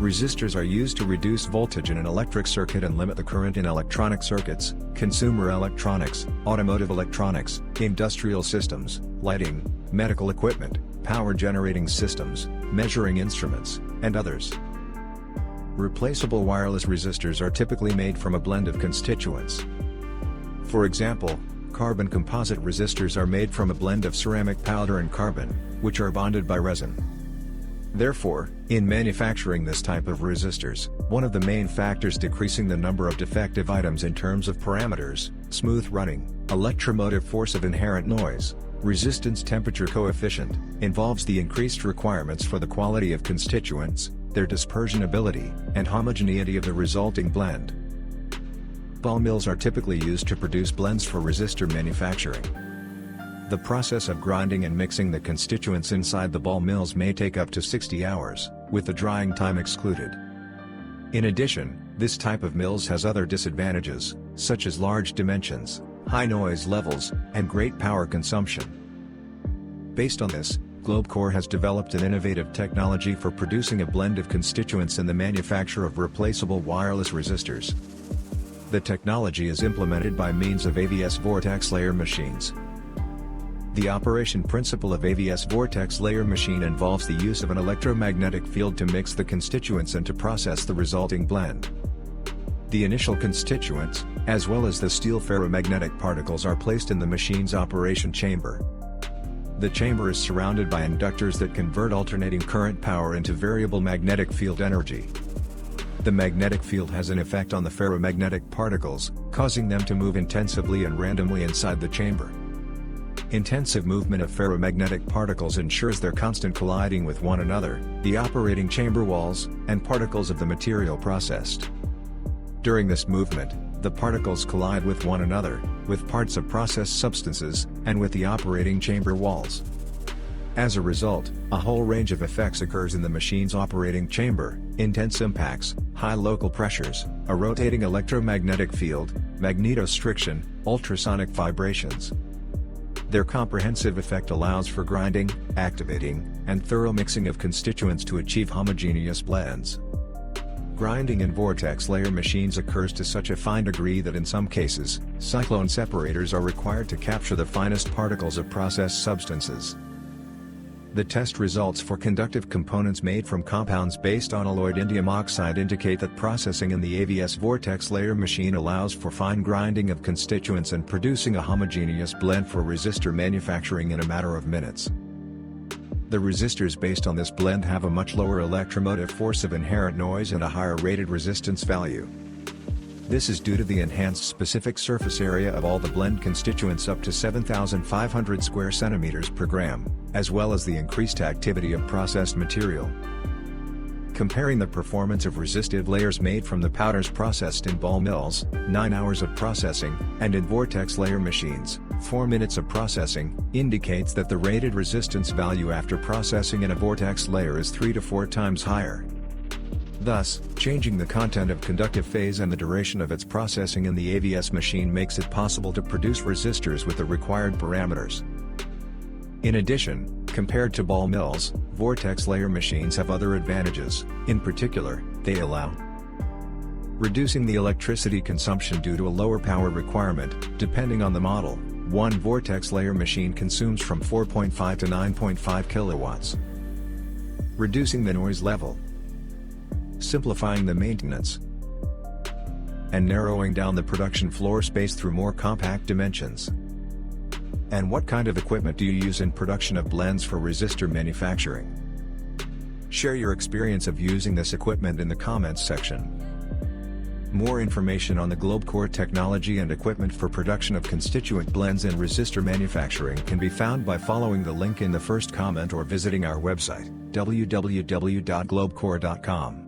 Resistors are used to reduce voltage in an electric circuit and limit the current in electronic circuits, consumer electronics, automotive electronics, industrial systems, lighting, medical equipment, power generating systems, measuring instruments, and others. Replaceable wireless resistors are typically made from a blend of constituents. For example, carbon composite resistors are made from a blend of ceramic powder and carbon, which are bonded by resin. Therefore, in manufacturing this type of resistors, one of the main factors decreasing the number of defective items in terms of parameters, smooth running, electromotive force of inherent noise, resistance temperature coefficient, involves the increased requirements for the quality of constituents, their dispersion ability, and homogeneity of the resulting blend. Ball mills are typically used to produce blends for resistor manufacturing. The process of grinding and mixing the constituents inside the ball mills may take up to 60 hours, with the drying time excluded. In addition, this type of mills has other disadvantages, such as large dimensions, high noise levels, and great power consumption. Based on this, Globecore has developed an innovative technology for producing a blend of constituents in the manufacture of replaceable wireless resistors. The technology is implemented by means of AVS Virtex layer machines. The operation principle of AVS Virtex layer machine involves the use of an electromagnetic field to mix the constituents and to process the resulting blend. The initial constituents, as well as the steel ferromagnetic particles, are placed in the machine's operation chamber. The chamber is surrounded by inductors that convert alternating current power into variable magnetic field energy. The magnetic field has an effect on the ferromagnetic particles, causing them to move intensively and randomly inside the chamber. Intensive movement of ferromagnetic particles ensures their constant colliding with one another, the operating chamber walls, and particles of the material processed. During this movement, the particles collide with one another, with parts of processed substances, and with the operating chamber walls. As a result, a whole range of effects occurs in the machine's operating chamber: intense impacts, high local pressures, a rotating electromagnetic field, magnetostriction, ultrasonic vibrations. Their comprehensive effect allows for grinding, activating, and thorough mixing of constituents to achieve homogeneous blends. Grinding in Virtex layer machines occurs to such a fine degree that in some cases, cyclone separators are required to capture the finest particles of processed substances. The test results for conductive components made from compounds based on alloyed indium oxide indicate that processing in the AVS Virtex layer machine allows for fine grinding of constituents and producing a homogeneous blend for resistor manufacturing in a matter of minutes. The resistors based on this blend have a much lower electromotive force of inherent noise and a higher rated resistance value. This is due to the enhanced specific surface area of all the blend constituents up to 7,500 square centimeters per gram, as well as the increased activity of processed material. Comparing the performance of resistive layers made from the powders processed in ball mills, 9 hours of processing, and in Virtex layer machines, 4 minutes of processing, indicates that the rated resistance value after processing in a Virtex layer is 3 to 4 times higher. Thus, changing the content of conductive phase and the duration of its processing in the AVS machine makes it possible to produce resistors with the required parameters. In addition, compared to ball mills, Virtex layer machines have other advantages. In particular, they allow reducing the electricity consumption due to a lower power requirement. Depending on the model, one Virtex layer machine consumes from 4.5 to 9.5 kilowatts. Reducing the noise level, simplifying the maintenance, and narrowing down the production floor space through more compact dimensions. And what kind of equipment do you use in production of blends for resistor manufacturing? Share your experience of using this equipment in the comments section. More information on the Globecore technology and equipment for production of constituent blends in resistor manufacturing can be found by following the link in the first comment or visiting our website, www.globecore.com.